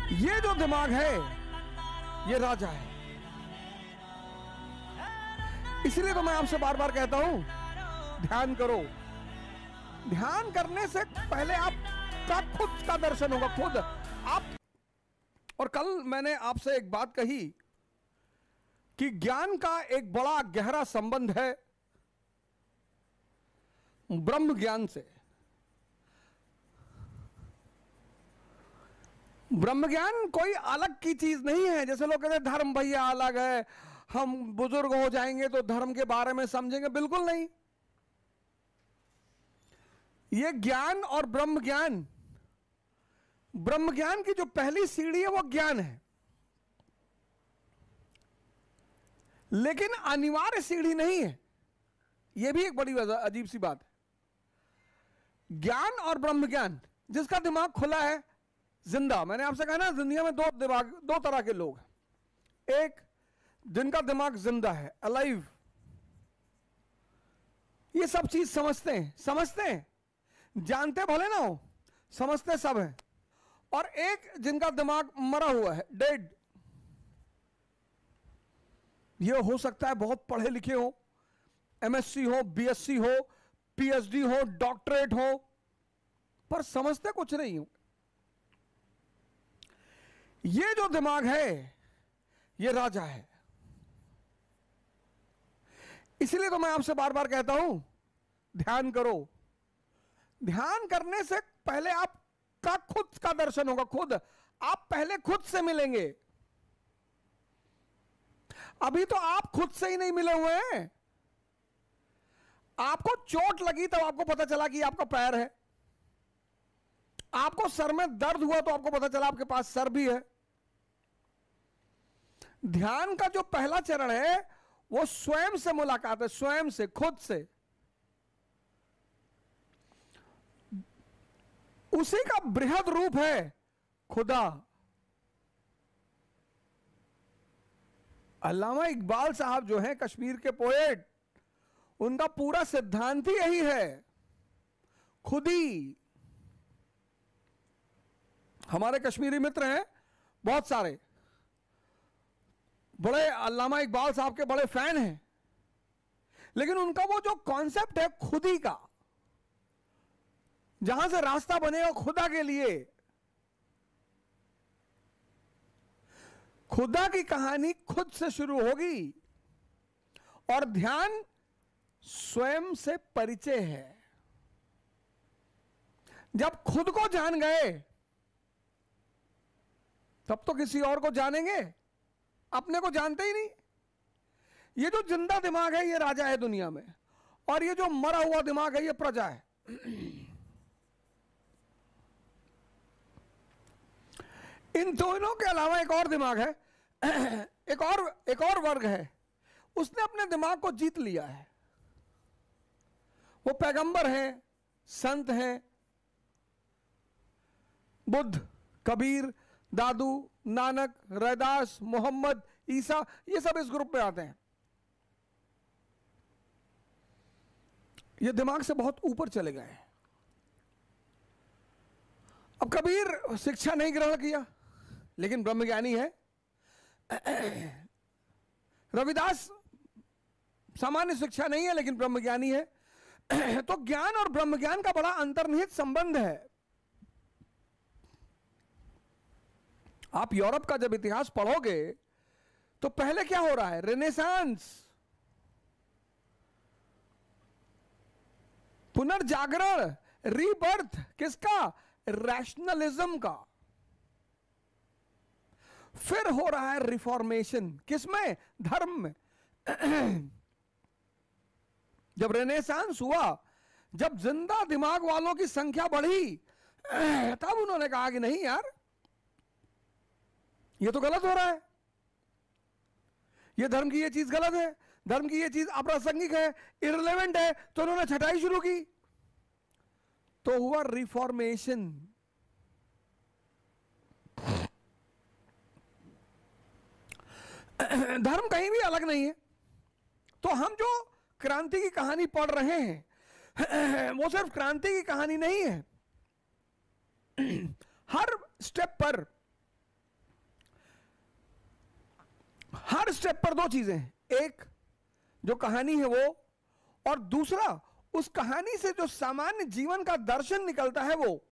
ये जो दिमाग है ये राजा है। इसलिए तो मैं आपसे बार बार कहता हूं ध्यान करो। ध्यान करने से पहले आपका खुद का दर्शन होगा, खुद आप। और कल मैंने आपसे एक बात कही कि ज्ञान का एक बड़ा गहरा संबंध है ब्रह्म ज्ञान से। ब्रह्म ज्ञान कोई अलग की चीज नहीं है। जैसे लोग कहते हैं धर्म भैया अलग है, हम बुजुर्ग हो जाएंगे तो धर्म के बारे में समझेंगे। बिल्कुल नहीं। यह ज्ञान और ब्रह्म ज्ञान, ब्रह्म ज्ञान की जो पहली सीढ़ी है वो ज्ञान है, लेकिन अनिवार्य सीढ़ी नहीं है। यह भी एक बड़ी अजीब सी बात है। ज्ञान और ब्रह्म ज्ञान, जिसका दिमाग खुला है, जिंदा। मैंने आपसे कहा ना, दुनिया में दो तरह के लोग हैं। एक जिनका दिमाग जिंदा है, अलाइव, ये सब चीज समझते हैं, जानते भले ना हो, समझते सब है। और एक जिनका दिमाग मरा हुआ है, डेड। ये हो सकता है बहुत पढ़े लिखे हो, एमएससी हो, बीएससी हो, पीएचडी हो, डॉक्टरेट हो, पर समझते कुछ नहीं हो। ये जो दिमाग है ये राजा है। इसलिए तो मैं आपसे बार बार कहता हूं ध्यान करो। ध्यान करने से पहले आपका खुद का दर्शन होगा, खुद आप पहले खुद से मिलेंगे। अभी तो आप खुद से ही नहीं मिले हुए हैं। आपको चोट लगी तब आपको पता चला कि आपका पैर है, आपको सर में दर्द हुआ तो आपको पता चला आपके पास सर भी है। ध्यान का जो पहला चरण है वो स्वयं से मुलाकात है, स्वयं से, खुद से। उसी का बृहद रूप है खुदा। अल्लामा इकबाल साहब जो हैं कश्मीर के पोएट, उनका पूरा सिद्धांत ही यही है, खुदी। हमारे कश्मीरी मित्र हैं बहुत सारे, बड़े अल्लामा इकबाल साहब के बड़े फैन हैं, लेकिन उनका वो जो कॉन्सेप्ट है खुदी का, जहां से रास्ता बनेगा खुदा के लिए, खुदा की कहानी खुद से शुरू होगी। और ध्यान स्वयं से परिचय है। जब खुद को जान गए तब तो किसी और को जानेंगे, अपने को जानते ही नहीं। ये जो जिंदा दिमाग है ये राजा है दुनिया में, और ये जो मरा हुआ दिमाग है ये प्रजा है। इन दोनों के अलावा एक और दिमाग है, एक और वर्ग है, उसने अपने दिमाग को जीत लिया है। वो पैगंबर हैं, संत हैं, बुद्ध, कबीर, दादू, नानक, रैदास, मोहम्मद, ईसा, ये सब इस ग्रुप में आते हैं। ये दिमाग से बहुत ऊपर चले गए। अब कबीर शिक्षा नहीं ग्रहण किया लेकिन ब्रह्मज्ञानी है। रविदास सामान्य शिक्षा नहीं है लेकिन ब्रह्मज्ञानी है। तो ज्ञान और ब्रह्मज्ञान का बड़ा अंतर्निहित संबंध है। आप यूरोप का जब इतिहास पढ़ोगे तो पहले क्या हो रहा है, रेनेसांस, पुनर्जागरण, रीबर्थ, किसका, रैशनलिज्म का। फिर हो रहा है रिफॉर्मेशन, किसमें, धर्म में। जब रेनेसांस हुआ, जब जिंदा दिमाग वालों की संख्या बढ़ी, तब उन्होंने कहा कि नहीं यार, ये तो गलत हो रहा है, ये धर्म की ये चीज गलत है, धर्म की ये चीज अप्रासंगिक है, इररिलेवेंट है। तो उन्होंने छटाई शुरू की, तो हुआ रिफॉर्मेशन। धर्म कहीं भी अलग नहीं है। तो हम जो क्रांति की कहानी पढ़ रहे हैं वो सिर्फ क्रांति की कहानी नहीं है। हर स्टेप पर स्टेप पर दो चीजें हैं, एक जो कहानी है वो, और दूसरा उस कहानी से जो सामान्य जीवन का दर्शन निकलता है वो।